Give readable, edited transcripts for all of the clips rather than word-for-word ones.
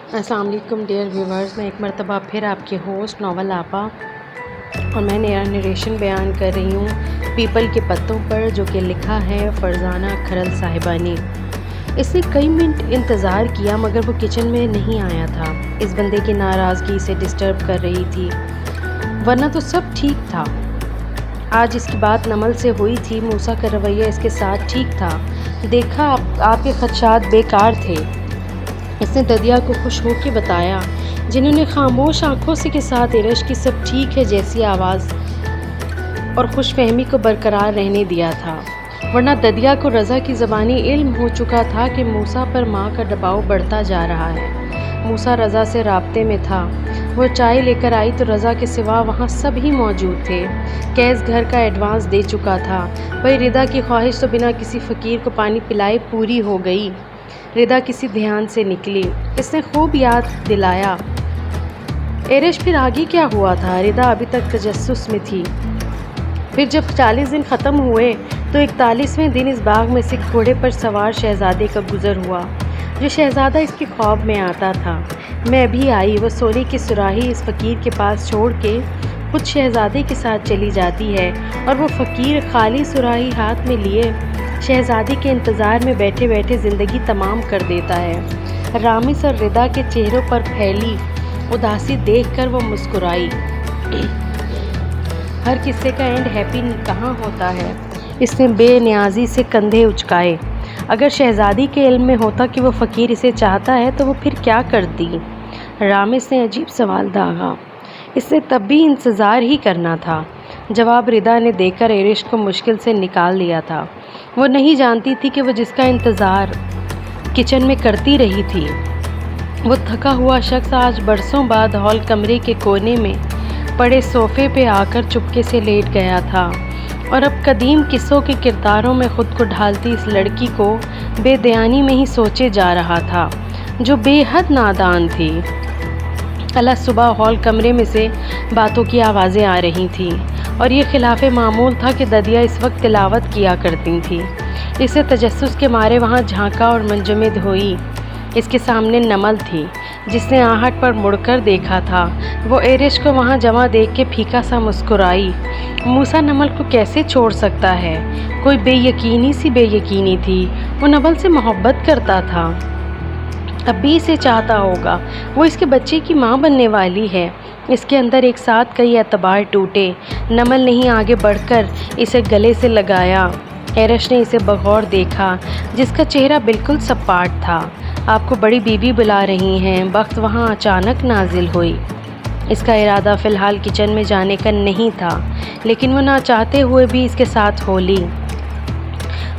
السلام علیکم dear viewers, میں ایک مرتبہ پھر آپ کے ہوسٹ ناول آپا اور میں نیا نریشن بیان کر رہی ہوں پیپل کے پتوں پر، جو کہ لکھا ہے فرزانہ کھرل صاحبہ نے۔ اس نے کئی منٹ انتظار کیا مگر وہ کچن میں نہیں آیا تھا۔ اس بندے کی ناراضگی اسے ڈسٹرب کر رہی تھی، ورنہ تو سب ٹھیک تھا۔ آج اس کی بات نمل سے ہوئی تھی۔ موسیٰ کا رویہ اس کے ساتھ ٹھیک تھا۔ دیکھا آپ کے خدشات بیکار تھے، اس نے ددیا کو خوش ہو کے بتایا، جنہوں نے خاموش آنکھوں سے کے ساتھ ارش کی سب ٹھیک ہے جیسی آواز اور خوش فہمی کو برقرار رہنے دیا تھا، ورنہ ددیا کو رضا کی زبانی علم ہو چکا تھا کہ موسیٰ پر ماں کا دباؤ بڑھتا جا رہا ہے۔ موسیٰ رضا سے رابطے میں تھا۔ وہ چائے لے کر آئی تو رضا کے سوا وہاں سب ہی موجود تھے۔ کیس گھر کا ایڈوانس دے چکا تھا۔ بھئی ردا کی خواہش تو بنا کسی فقیر کو پانی پلائے پوری ہو گئی۔ ردا کسی دھیان سے نکلی۔ اس نے خوب یاد دلایا، ارش پھر آگے کیا ہوا تھا؟ ردا ابھی تک تجسس میں تھی۔ پھر جب 40 دن ختم ہوئے تو 41ویں دن اس باغ میں سے گھوڑے پر سوار شہزادے کا گزر ہوا، جو شہزادہ اس کے خواب میں آتا تھا۔ میں بھی آئی۔ وہ سونے کی سراہی اس فقیر کے پاس چھوڑ کے خود شہزادے کے ساتھ چلی جاتی ہے، اور وہ فقیر خالی سراہی ہاتھ میں لیے شہزادی کے انتظار میں بیٹھے بیٹھے زندگی تمام کر دیتا ہے۔ رامس اور ردا کے چہروں پر پھیلی اداسی دیکھ کر وہ مسکرائی۔ ہر قصے کا اینڈ ہیپی کہاں ہوتا ہے؟ اس نے بے نیازی سے کندھے اچکائے۔ اگر شہزادی کے علم میں ہوتا کہ وہ فقیر اسے چاہتا ہے تو وہ پھر کیا کرتی؟ رامس نے عجیب سوال داغا۔ اس نے تب بھی انتظار ہی کرنا تھا۔ جواب ردا نے دے کر ارش کو مشکل سے نکال دیا تھا۔ وہ نہیں جانتی تھی کہ وہ جس کا انتظار کچن میں کرتی رہی تھی، وہ تھکا ہوا شخص آج برسوں بعد ہال کمرے کے کونے میں پڑے صوفے پہ آ کر چپکے سے لیٹ گیا تھا، اور اب قدیم قصوں کے کرداروں میں خود کو ڈھالتی اس لڑکی کو بے دھیانی میں ہی سوچے جا رہا تھا، جو بے حد نادان تھی۔ صبح ہال کمرے میں سے باتوں کی آوازیں آ رہی تھیں، اور یہ خلاف معمول تھا کہ ددیا اس وقت تلاوت کیا کرتی تھی۔ اسے تجسس کے مارے وہاں جھانکا اور منجمد ہوئی۔ اس کے سامنے نمل تھی، جس نے آہٹ پر مڑ کر دیکھا تھا۔ وہ ارش کو وہاں جمع دیکھ کے پھیکا سا مسکرائی۔ موسیٰ نمل کو کیسے چھوڑ سکتا ہے؟ کوئی بے یقینی سی بے یقینی تھی۔ وہ نمل سے محبت کرتا تھا، اب بھی اسے چاہتا ہوگا۔ وہ اس کے بچے کی ماں بننے والی ہے۔ اس کے اندر ایک ساتھ کئی اعتبار ٹوٹے۔ نمل نہیں آگے بڑھ کر اسے گلے سے لگایا۔ ارش نے اسے بغور دیکھا، جس کا چہرہ بالکل سپاٹ تھا۔ آپ کو بڑی بیوی بلا رہی ہیں۔ بخت وہاں اچانک نازل ہوئی۔ اس کا ارادہ فی الحال کچن میں جانے کا نہیں تھا، لیکن وہ نہ چاہتے ہوئے بھی اس کے ساتھ ہو لی۔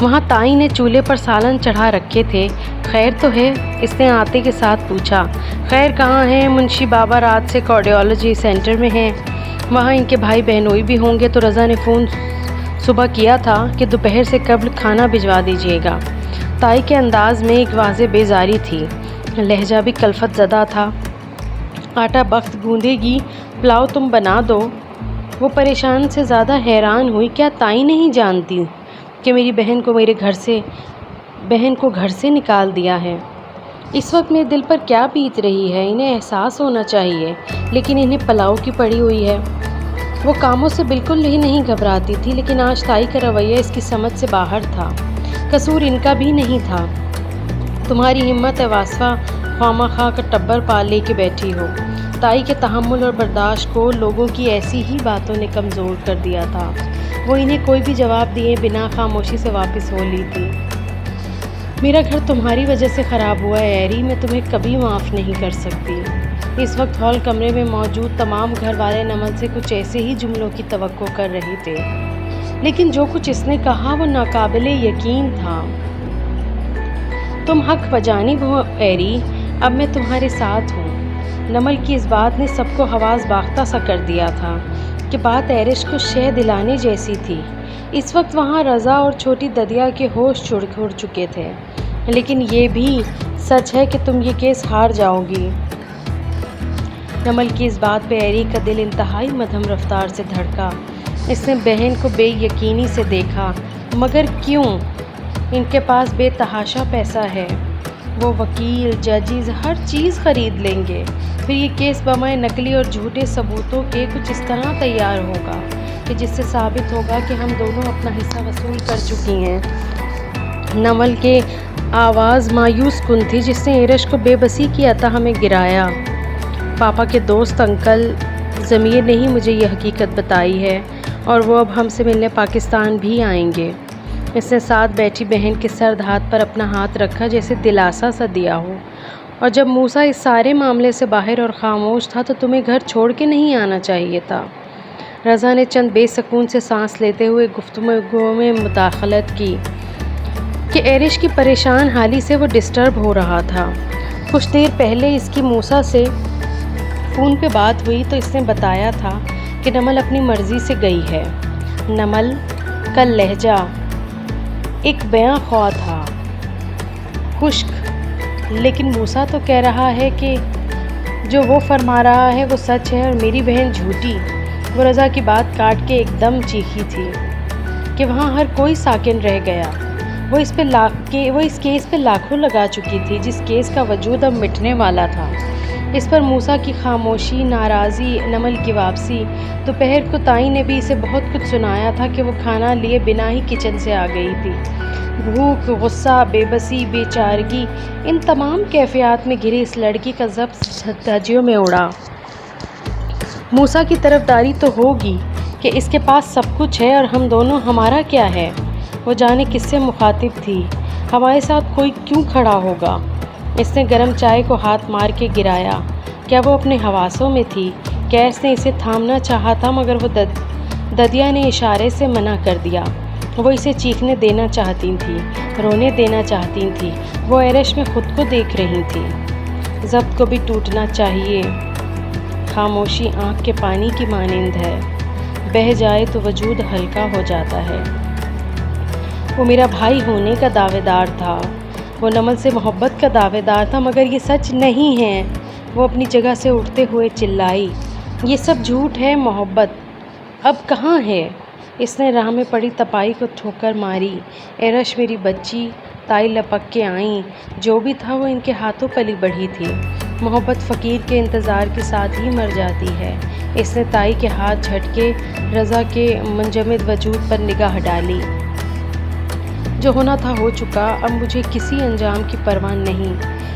وہاں تائی نے چولہے پر سالن چڑھا رکھے تھے۔ خیر تو ہے؟ اس نے آتے کے ساتھ پوچھا۔ خیر کہاں ہے؟ منشی بابا رات سے کارڈیالوجی سینٹر میں ہیں، وہاں ان کے بھائی بہنوئی بھی ہوں گے، تو رضا نے فون صبح کیا تھا کہ دوپہر سے قبل کھانا بھجوا دیجیے گا۔ تائی کے انداز میں ایک واضح بیزاری تھی، لہجہ بھی کلفت زدہ تھا۔ آٹا بخت گوندے گی، پلاؤ تم بنا دو۔ وہ پریشان سے زیادہ حیران ہوئی، کیا تائی نہیں جانتی کہ میری بہن کو گھر سے نکال دیا ہے؟ اس وقت میرے دل پر کیا بیت رہی ہے؟ انہیں احساس ہونا چاہیے، لیکن انہیں پلاؤ کی پڑی ہوئی ہے۔ وہ کاموں سے بالکل ہی نہیں گھبراتی تھی، لیکن آج تائی کا رویہ اس کی سمجھ سے باہر تھا۔ قصور ان کا بھی نہیں تھا۔ تمہاری ہمت ہے واسفہ، خواہ خواہ کا ٹبر پال لے کے بیٹھی ہو۔ تائی کے تحمل اور برداشت کو لوگوں کی ایسی ہی باتوں نے کمزور کر دیا تھا۔ وہ انہیں کوئی بھی جواب دیے بنا خاموشی سے واپس ہو لی تھی۔ میرا گھر تمہاری وجہ سے خراب ہوا ہے ایری، میں تمہیں کبھی معاف نہیں کر سکتی۔ اس وقت ہال کمرے میں موجود تمام گھر والے نمل سے کچھ ایسے ہی جملوں کی توقع کر رہے تھے، لیکن جو کچھ اس نے کہا وہ ناقابل یقین تھا۔ تم حق بجانب ہو ایری، اب میں تمہارے ساتھ ہوں۔ نمل کی اس بات نے سب کو حواس باختہ سا کر دیا تھا کہ بات ارش کو شہ دلانے جیسی تھی۔ اس وقت وہاں رضا اور چھوٹی ددیا کے ہوش چھوڑ چکے تھے، لیکن یہ بھی سچ ہے کہ تم یہ کیس ہار جاؤ گی۔ نمل کی اس بات پہ ایری کا دل انتہائی مدھم رفتار سے دھڑکا۔ اس نے بہن کو بے یقینی سے دیکھا۔ مگر کیوں؟ ان کے پاس بے تحاشا پیسہ ہے، وہ وکیل، ججز ہر چیز خرید لیں گے۔ پھر یہ کیس بمائے نقلی اور جھوٹے ثبوتوں کے کچھ اس طرح تیار ہوگا کہ جس سے ثابت ہوگا کہ ہم دونوں اپنا حصہ وصول کر چکی ہیں۔ نمل کے آواز مایوس کن تھی جس نے ایرج کو بے بسی کی عطا ہمیں گرایا۔ پاپا کے دوست انکل ضمیر نے ہی مجھے یہ حقیقت بتائی ہے اور وہ اب ہم سے ملنے پاکستان بھی آئیں گے۔ اس نے ساتھ بیٹھی بہن کے سرد ہاتھ پر اپنا ہاتھ رکھا جیسے دلاسا سا دیا ہو۔ اور جب موسیٰ اس سارے معاملے سے باہر اور خاموش تھا تو تمہیں گھر چھوڑ کے نہیں آنا چاہیے تھا۔ رضا نے چند بے سکون سے سانس لیتے ہوئے گفتگو میں مداخلت کی کہ ایرج کی پریشان حالی سے وہ ڈسٹرب ہو رہا تھا۔ کچھ دیر پہلے اس کی موسیٰ سے فون پہ بات ہوئی تو اس نے بتایا تھا کہ نمل اپنی مرضی سے گئی ہے۔ نمل کا لہجہ ایک بیاں خواہ تھا، خشک، لیکن موسیٰ تو کہہ رہا ہے کہ جو وہ فرما رہا ہے وہ سچ ہے اور میری بہن جھوٹی۔ وہ رضا کی بات کاٹ کے ایک دم چیخی تھی کہ وہاں ہر کوئی ساکن رہ گیا۔ وہ اس کیس پہ لاکھوں لگا چکی تھی، جس کیس کا وجود اب مٹنے والا تھا۔ اس پر موسیٰ کی خاموشی، ناراضی، نمل کی واپسی۔ دوپہر کو تائی نے بھی اسے بہت کچھ سنایا تھا کہ وہ کھانا لیے بنا ہی کچن سے آ گئی تھی۔ بھوک، غصہ، بے بسی، بے چارگی، ان تمام کیفیات میں گھری اس لڑکی کا ضبط دھجیوں میں اڑا۔ موسیٰ کی طرفداری تو ہوگی کہ اس کے پاس سب کچھ ہے اور ہم دونوں، ہمارا کیا ہے؟ وہ جانے کس سے مخاطب تھی؟ ہمارے ساتھ کوئی کیوں کھڑا ہوگا؟ اس نے گرم چائے کو ہاتھ مار کے گرایا۔ کیا وہ اپنے حواسوں میں تھی؟ کیس نے اسے تھامنا چاہا تھا مگر وہ ددیا نے اشارے سے منع کر دیا۔ وہ اسے چیخنے دینا چاہتی تھی، رونے دینا چاہتی تھی۔ وہ ایرج میں خود کو دیکھ رہی تھی۔ ضبط کو بھی ٹوٹنا چاہیے۔ خاموشی آنکھ کے پانی کی مانند ہے، بہہ جائے تو وجود ہلکا ہو جاتا ہے۔ وہ میرا بھائی ہونے کا دعوے دار تھا، وہ نمل سے محبت کا دعوے دار تھا، مگر یہ سچ نہیں ہے۔ وہ اپنی جگہ سے اٹھتے ہوئے چلائی، یہ سب جھوٹ ہے۔ محبت اب کہاں ہے؟ اس نے راہ میں پڑی تپائی کو ٹھوکر ماری۔ ایرج، میری بچی، تائی لپک کے آئیں۔ جو بھی تھا وہ ان کے ہاتھوں پلی بڑھی تھی۔ محبت فقیر کے انتظار کے ساتھ ہی مر جاتی ہے۔ اس نے تائی کے ہاتھ جھٹکے رضا کے منجمد وجود پر نگاہ ڈالی۔ جو ہونا تھا ہو چکا، اب مجھے کسی انجام کی پرواہ نہیں۔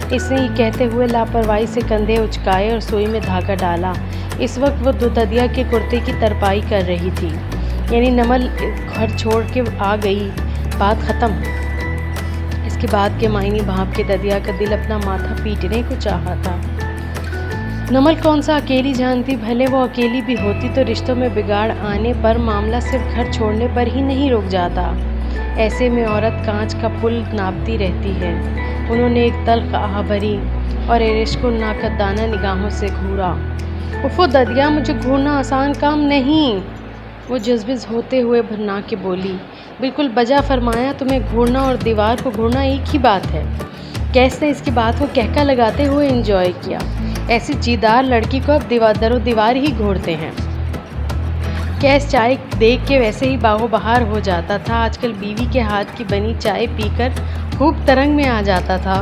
اس نے یہ کہتے ہوئے لاپرواہی سے کندھے اچکائے اور سوئی میں دھاگا ڈالا۔ اس وقت وہ ددیا کے کرتے کی ترپائی کر رہی تھی، یعنی نمل گھر چھوڑ کے آ گئی، بات ختم۔ اس کے بعد کے معنی بھانپ کے ددیا کا دل اپنا ماتھا پیٹنے کو چاہا تھا۔ نمل کون سا اکیلی جانتی، بھلے وہ اکیلی بھی ہوتی تو رشتوں میں بگاڑ آنے پر معاملہ صرف گھر چھوڑنے پر ہی نہیں رک جاتا۔ ایسے میں عورت کانچ کا پل ناپتی رہتی ہے۔ انہوں نے ایک تلخ آہ بھری اور ایرج کو ناقدانہ نگاہوں سے گھورا۔ افو ددیا، مجھے گھورنا آسان کام نہیں، وہ جذبز ہوتے ہوئے بھرنا کے بولی۔ بالکل بجا فرمایا، تمہیں گھورنا اور دیوار کو گھورنا ایک ہی بات ہے۔ کیس نے اس کی بات کو کہکا لگاتے ہوئے انجوائے کیا۔ ایسی چیدار لڑکی کو اب در و دیوار ہی گھورتے ہیں۔ کیس چائے دیکھ کے ویسے ہی باغ و بہار ہو جاتا تھا۔ آج کل بیوی کے ہاتھ کی بنی چائے پی کر خوب ترنگ میں آ جاتا تھا۔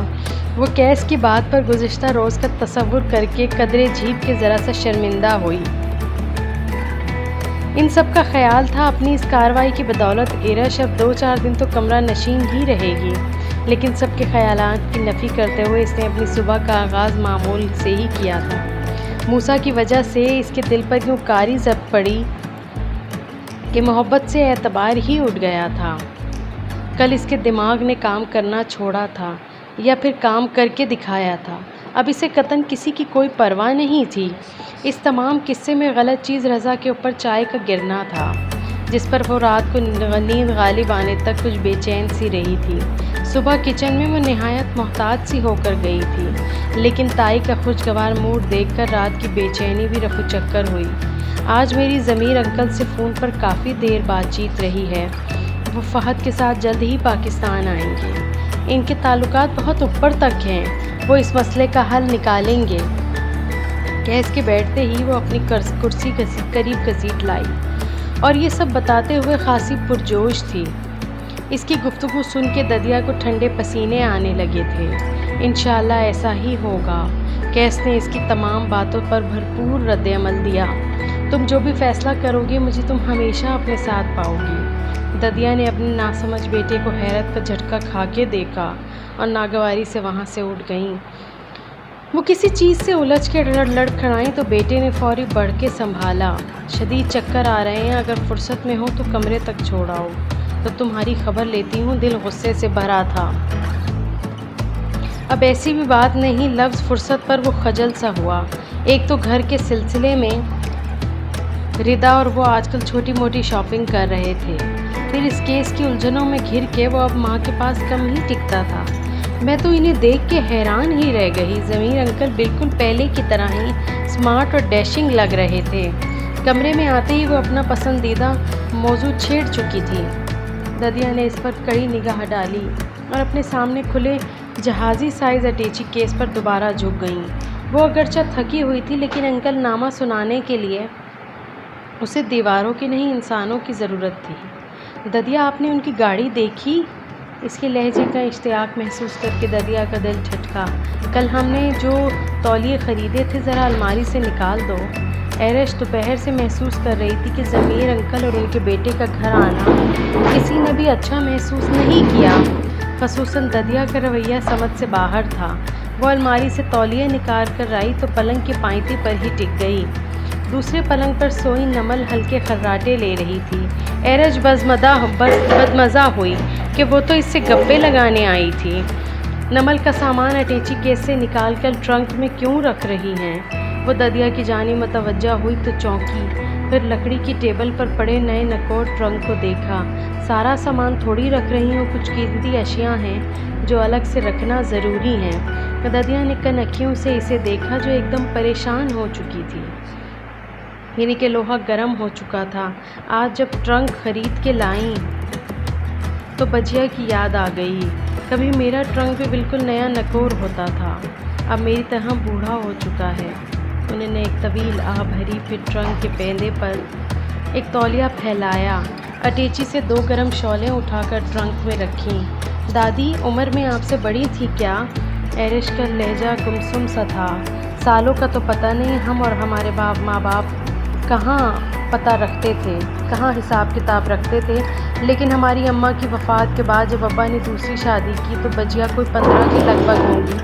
وہ کیس کی بات پر گزشتہ روز کا تصور کر کے قدرے جھیپ کے ذرا سا شرمندہ ہوئی۔ ان سب کا خیال تھا اپنی اس کارروائی کی بدولت ایرج اب 2-4 دن تو کمرہ نشین ہی رہے گی، لیکن سب کے خیالات کی نفی کرتے ہوئے اس نے اپنی صبح کا آغاز معمول سے ہی کیا تھا۔ موسیٰ کی وجہ سے اس کے دل پر یوں کاری ضبط پڑی کہ محبت سے اعتبار ہی اٹھ گیا تھا۔ کل اس کے دماغ نے کام کرنا چھوڑا تھا یا پھر کام کر کے دکھایا تھا۔ اب اسے قطعاً کسی کی کوئی پرواہ نہیں تھی۔ اس تمام قصے میں غلط چیز رضا کے اوپر چائے کا گرنا تھا، جس پر وہ رات کو نیند غالب آنے تک کچھ بے چین سی رہی تھی۔ صبح کچن میں وہ نہایت محتاط سی ہو کر گئی تھی، لیکن تائی کا خوشگوار موڈ دیکھ کر رات کی بے چینی بھی رفو چکر ہوئی۔ آج میری ضمیر انکل سے فون پر کافی دیر بات چیت رہی ہے۔ وہ فہد کے ساتھ جلد ہی پاکستان آئیں گے۔ ان کے تعلقات بہت اوپر تک ہیں، وہ اس مسئلے کا حل نکالیں گے۔ کیس کے بیٹھتے ہی وہ اپنی کرسی قریب گھسیٹ لائی اور یہ سب بتاتے ہوئے خاصی پرجوش تھی۔ اس کی گفتگو سن کے ددیا کو ٹھنڈے پسینے آنے لگے تھے۔ انشاءاللہ ایسا ہی ہوگا۔ قیس نے اس کی تمام باتوں پر بھرپور رد عمل دیا۔ تم جو بھی فیصلہ کرو گی مجھے تم ہمیشہ اپنے ساتھ پاؤ گی۔ ددیا نے اپنے ناسمجھ بیٹے کو حیرت کا جھٹکا کھا کے دیکھا اور ناگواری سے وہاں سے اٹھ گئیں۔ وہ کسی چیز سے الجھ کے لڑکھڑائیں تو بیٹے نے فوری بڑھ کے سنبھالا۔ شدید چکر آ رہے ہیں، اگر فرصت میں ہو تو کمرے تک چھوڑ آؤ تو تمہاری خبر لیتی ہوں۔ دل غصے سے بھرا تھا۔ اب ایسی بھی بات نہیں، لفظ فرصت پر وہ خجل سا ہوا۔ ایک تو گھر کے سلسلے میں ردا اور وہ آج کل چھوٹی موٹی شاپنگ کر رہے تھے، پھر اس کیس کی الجھنوں میں گھر کے وہ اب ماں کے پاس کم ہی ٹکتا تھا۔ میں تو انہیں دیکھ کے حیران ہی رہ گئی۔ ضمیر انکل بالکل پہلے کی طرح ہی سمارٹ اور ڈیشنگ لگ رہے تھے۔ کمرے میں آتے ہی وہ اپنا پسندیدہ موضوع چھیڑ چکی تھی۔ ددیا نے اس پر کڑی نگاہ ڈالی اور اپنے سامنے کھلے جہازی سائز اٹیچی کیس پر دوبارہ جھک گئیں۔ وہ اگرچہ تھکی ہوئی تھی لیکن انکل نامہ سنانے کے لیے اسے دیواروں کی نہیں انسانوں کی ضرورت تھی۔ ددیا آپ نے ان کی گاڑی دیکھی؟ اس کے لہجے کا اشتیاق محسوس کر کے ددیا کا دل جھٹکا۔ کل ہم نے جو تولیے خریدے تھے ذرا الماری سے نکال دو۔ ایرش دوپہر سے محسوس کر رہی تھی کہ ضمیر انکل اور ان کے بیٹے کا گھر آنا کسی نے بھی اچھا محسوس نہیں کیا۔ خصوصاً ددیا کا رویہ سمجھ سے باہر تھا۔ وہ الماری سے تولیہ نکال کر آئی تو پلنگ کی پائنتی پر ہی ٹک گئی۔ دوسرے پلنگ پر سوئی نمل ہلکے خراٹے لے رہی تھی۔ ایرج بدمزہ ہوئی کہ وہ تو اس سے گپے لگانے آئی تھی۔ نمل کا سامان اٹیچی کیس سے نکال کر ٹرنک میں کیوں رکھ رہی ہیں؟ وہ ددیا کی جانب متوجہ ہوئی تو چونکی، پھر لکڑی کی ٹیبل پر پڑے نئے نکوڑ ٹرنک کو دیکھا۔ سارا سامان تھوڑی رکھ رہی ہوں، کچھ قیمتی اشیاء ہیں جو الگ سے رکھنا ضروری ہیں۔ ددیا نے کنکھیوں سے اسے دیکھا جو ایک دم پریشان ہو چکی تھی، یعنی کہ لوہا گرم ہو چکا تھا۔ آج جب ٹرنک خرید کے لائیں تو بجیا کی یاد آ گئی۔ کبھی میرا ٹرنک بھی بالکل نیا نکور ہوتا تھا، اب میری طرح بوڑھا ہو چکا ہے۔ انہوں نے ایک طویل آہ بھری، پھر ٹرنک کے پیندے پر ایک تولیہ پھیلایا، اٹیچی سے 2 گرم شعلیں اٹھا کر ٹرنک میں رکھیں۔ دادی عمر میں آپ سے بڑی تھی کیا؟ ایرش کا لہجہ گمسم سا تھا۔ سالوں کا تو پتہ نہیں، ہم اور ہمارے ماں باپ کہاں پتہ رکھتے تھے، کہاں حساب کتاب رکھتے تھے، لیکن ہماری اماں کی وفات کے بعد جب ابا نے دوسری شادی کی تو بجیا کوئی 15 کے لگ بھگ ہوں گی۔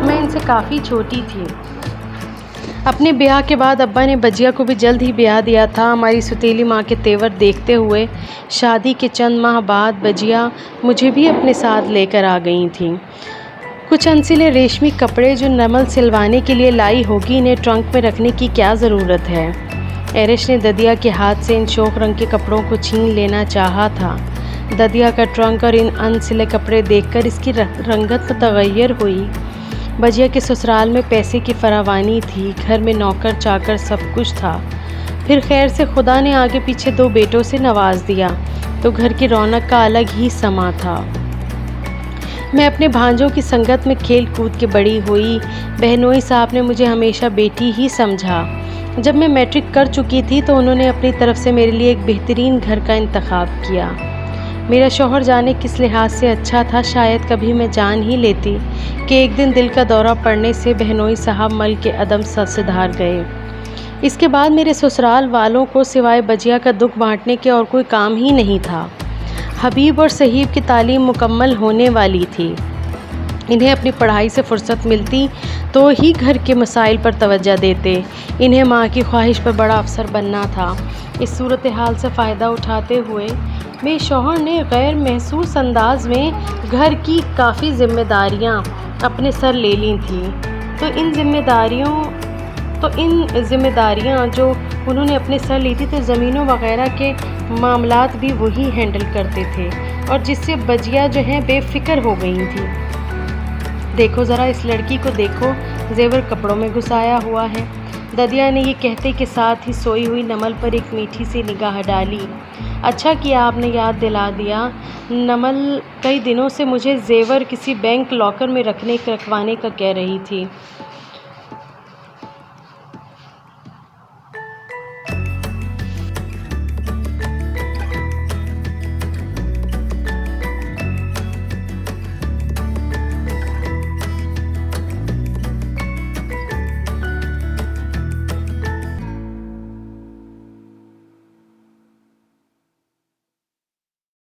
میں ان سے کافی چھوٹی تھی۔ اپنے بیاہ کے بعد ابا نے بجیا کو بھی جلد ہی بیاہ دیا تھا۔ ہماری ستیلی ماں کے تیور دیکھتے ہوئے شادی کے چند ماہ بعد بجیا مجھے بھی اپنے ساتھ لے کر آ گئی تھیں۔ کچھ انسلے ریشمی کپڑے جو نمل سلوانے کے لیے لائی ہوگی، انہیں ٹرنک میں رکھنے کی کیا ضرورت ہے؟ ایرش نے ددیا کے ہاتھ سے ان شوخ رنگ کے کپڑوں کو چھین لینا چاہا تھا۔ ددیا کا ٹرنک اور ان انسلے کپڑے دیکھ کر اس کی رنگت متغیر ہوئی۔ بجیا کے سسرال میں پیسے کی فراوانی تھی، گھر میں نوکر چاکر سب کچھ تھا، پھر خیر سے خدا نے آگے پیچھے 2 بیٹوں سے نواز دیا تو گھر کی رونق کا الگ ہی سما تھا۔ میں اپنے بھانجوں کی سنگت میں کھیل کود کے بڑی ہوئی۔ بہنوئی صاحب نے مجھے ہمیشہ بیٹی ہی سمجھا۔ جب میں میٹرک کر چکی تھی تو انہوں نے اپنی طرف سے میرے لیے ایک بہترین گھر کا انتخاب کیا۔ میرا شوہر جانے کس لحاظ سے اچھا تھا، شاید کبھی میں جان ہی لیتی کہ ایک دن دل کا دورہ پڑنے سے بہنوئی صاحب ملک کے عدم سدھار گئے۔ اس کے بعد میرے سسرال والوں کو سوائے بجیا کا دکھ بانٹنے کے اور کوئی کام ہی نہیں تھا۔ حبیب اور صہیب کی تعلیم مکمل ہونے والی تھی، انہیں اپنی پڑھائی سے فرصت ملتی تو ہی گھر کے مسائل پر توجہ دیتے۔ انہیں ماں کی خواہش پر بڑا افسر بننا تھا۔ اس صورتحال سے فائدہ اٹھاتے ہوئے میرے شوہر نے غیر محسوس انداز میں گھر کی کافی ذمہ داریاں اپنے سر لے لی تھیں، تو ان ذمہ داریاں جو انہوں نے اپنے سر لی تھی تو زمینوں وغیرہ کے معاملات بھی وہی ہینڈل کرتے تھے، اور جس سے بجیا جو ہیں بے فکر ہو گئی تھی۔ دیکھو ذرا اس لڑکی کو دیکھو، زیور کپڑوں میں گھسایا ہوا ہے۔ ددیا نے یہ کہتے کے ساتھ ہی سوئی ہوئی نمل پر ایک میٹھی سی نگاہ ڈالی۔ اچھا کیا آپ نے یاد دلا دیا، نمل کئی دنوں سے مجھے زیور کسی بینک لاکر میں رکھوانے کا کہہ رہی تھی۔